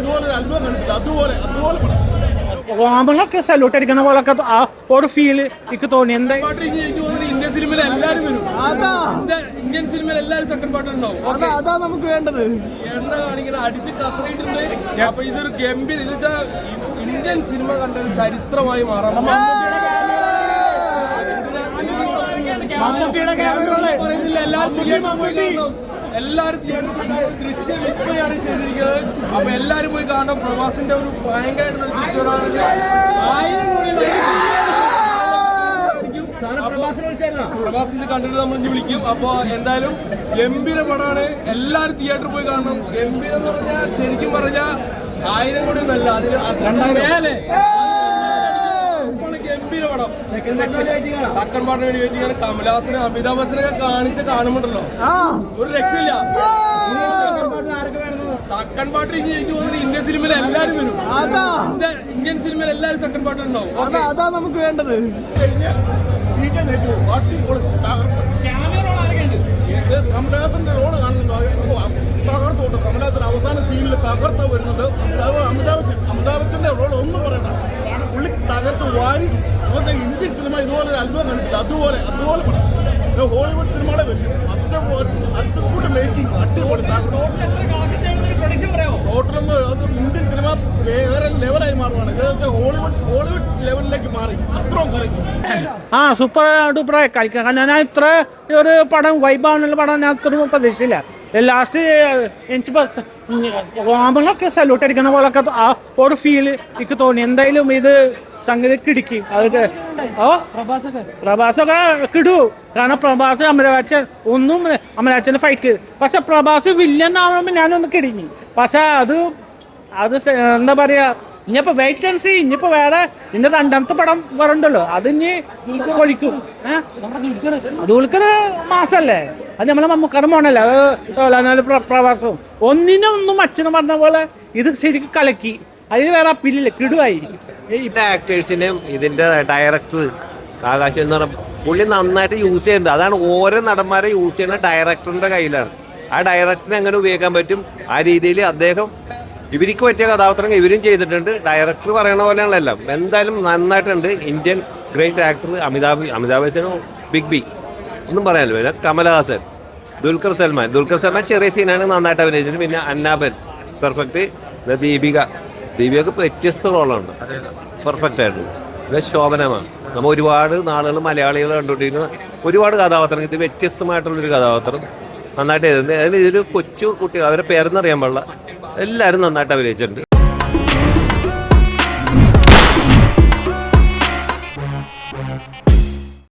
ഇതുപോലെ ഒരു അത്ഭുതം കണ്ടിട്ടില്ല. അതുപോലെ നമ്മളൊക്കെ സല്യൂട്ട് അടിക്കുന്ന പോലൊക്കെ ആ ഒരു ഫീല് എനിക്ക് തോന്നി. എന്താ ഇന്ത്യൻ സിനിമയിൽ എല്ലാവരും വരും. ഇന്ത്യൻ സിനിമയിൽ എല്ലാവരും സെക്കൻഡ് പാർട്ട് ഉണ്ടാവും. അതാ നമുക്ക് വേണ്ടത്. എന്താ കാണിക്കുന്നത്, അടിച്ച് കസറിയിട്ടുണ്ട്. അപ്പൊ ഇതൊരു ഗംഭീര ഇത് വെച്ചാൽ ഇന്ത്യൻ സിനിമ കണ്ട ഒരു ചരിത്രമായി മാറാം. എല്ലാരും ദൃശ്യ വിസ്മയാണ് ചെയ്തിരിക്കുന്നത്. അപ്പൊ എല്ലാരും പോയി കാണണം. പ്രവാസിന്റെ ഒരു ഭയങ്കരമായിട്ടുള്ള ദൃശ്യമാണ്. 1000 കോടി പ്രവാസിന്റെ കണ്ടിട്ട് നമ്മൾ ഇനി വിളിക്കും. അപ്പൊ എന്തായാലും ഗംഭീര പടമാണ്. എല്ലാരും തിയേറ്ററിൽ പോയി കാണണം. ഗംഭീരം എന്ന് പറഞ്ഞാൽ ശരിക്കും പറഞ്ഞാൽ 1000 കോടി ഒന്നല്ല, അതിൽ മേലെ ഗംഭീര പടം. സെക്കൻഡ് പാർട്ടിന് വേണ്ടി വെയിറ്റിംഗാണ്. കമലഹാസനെ അമിതാഭ് ബച്ചനൊക്കെ കാണുമ്പോണ്ടല്ലോ ഒരു രക്ഷയില്ല. സെക്കൻഡ് പാർട്ടി എനിക്ക് തോന്നുന്നത് ഇന്ത്യൻ സിനിമയിൽ എല്ലാവരും വരും. ഇന്ത്യൻ സിനിമയിൽ എല്ലാവരും സെക്കൻഡ് പാർട്ടി ഉണ്ടാവും. അതാ നമുക്ക് വേണ്ടത്. കമലഹാസന്റെ റോള് കാണുന്നുണ്ടോ? തകർത്തോട്ട് കമലഹാസൻ അവസാന സീനിൽ തകർത്ത വരുന്നുണ്ട്. അമിതാഭ് ബച്ചന്റെ റോള് ഒന്നും പറയണ്ട, പുള്ളി തകർത്ത് വാരി. ഇന്ത്യൻ സിനിമ ഇതുപോലെ ഒരു അത്ഭുതം കണ്ടിട്ടില്ല. അതുപോലെ ഹോളിവുഡ് സിനിമകളെ വരും. അതുകൂട്ട് മേക്കിംഗ് അടിപൊളി ടോട്ടലൊന്നും ഇന്ത്യൻ സിനിമ വേറെ ലെവലായി മാറുവാണ്. ഹോളിവുഡ് ലെവലിലേക്ക് മാറി. അത്രയും കളിക്കും. സൂപ്പർ ഡൂപ്പറായി കളിക്കാം. ഞാൻ ഇത്ര ഒരു പടം വൈബാണെന്നുള്ള പടം ഞാൻ ഇത്രയും പ്രതീക്ഷിച്ചില്ല. ലാസ്റ്റ് എനിക്ക് നമ്മളൊക്കെ സല്യൂട്ട് അടിക്കുന്ന പോലൊക്കെ ആ ഒരു ഫീല് എനിക്ക് തോന്നി. എന്തായാലും ഇത് സംഗതി കിടക്കും. അതൊക്കെ പ്രഭാസൊക്കെ കിടൂ. കാരണം പ്രഭാസ് അമരവാച്ചൻ ഒന്നും അമരവാച്ചൻ്റെ ഫൈറ്റ്. പക്ഷെ പ്രഭാസ് വില്ലൻ ആവുമ്പോൾ ഞാനൊന്ന് കിടങ്ങി. പക്ഷെ അത് എന്താ പറയാ, ഇനിയിപ്പോൾ വെയിറ്റ് ആൻഡ് സീ. ഇനിയിപ്പോൾ വേറെ ഇതിൻ്റെ രണ്ടാമത്തെ പടം വരണ്ടല്ലോ, അത് ഇനി കൊളിക്കും. ദുൽഖർ മാസല്ലേ, അത് നമ്മളെ മമ്മൂക്കാട് മോണല്ലേ, അത് പ്രവാസവും ഒന്നിനൊന്നും അച്ഛനും പറഞ്ഞ പോലെ ഇത് ശരിക്കും കലക്കി. അതിന് വേറെ അപ്പീലില്ല, കിടുവായി. ആക്ടേഴ്സിനും ഇതിന്റെ ഡയറക്ടർ ആകാശ് എന്ന് പറഞ്ഞ പുള്ളി നന്നായിട്ട് യൂസ് ചെയ്യുന്നുണ്ട്. അതാണ് ഓരോ നടന്മാരെ യൂസ് ചെയ്യുന്ന ഡയറക്ടറിന്റെ കയ്യിലാണ്. ആ ഡയറക്ടറിനെ എങ്ങനെ ഉപയോഗിക്കാൻ പറ്റും, ആ രീതിയിൽ അദ്ദേഹം ഇവർക്ക് പറ്റിയ കഥാപാത്രങ്ങൾ ഇവരും ചെയ്തിട്ടുണ്ട്. ഡയറക്ടർ പറയണ പോലെയാണല്ലോ എല്ലാം. എന്തായാലും നന്നായിട്ടുണ്ട്. ഇന്ത്യൻ ഗ്രേറ്റ് ആക്ടർ അമിതാഭ് ബച്ചനും ബിഗ് ബി ഒന്നും പറയാനല്ലോ. പിന്നെ കമലഹാസൻ, ദുൽഖർ സൽമാൻ ചെറിയ സീനാണ് നന്നായിട്ട് അഭിനയിച്ചിട്ടുണ്ട്. പിന്നെ അന്നാബൻ പെർഫെക്റ്റ്. ദീപികക്ക് വ്യത്യസ്ത റോളുണ്ട്, പെർഫെക്റ്റ് ആയിരുന്നു. പിന്നെ ശോഭനമാണ്. നമ്മൾ ഒരുപാട് നാളുകൾ മലയാളികൾ കണ്ടുകൊണ്ടിരിക്കുന്ന ഒരുപാട് കഥാപാത്രങ്ങൾ. ഇത് വ്യത്യസ്തമായിട്ടുള്ളൊരു കഥാപാത്രം നന്നായിട്ട് ചെയ്തിട്ടുണ്ട്. അതിൽ ഇതൊരു കൊച്ചു കുട്ടികൾ, അവരുടെ പേരെന്നറിയാൻ പാടില്ല, എല്ലാവരും നന്നായിട്ട് അഭിനയിച്ചിട്ടുണ്ട്.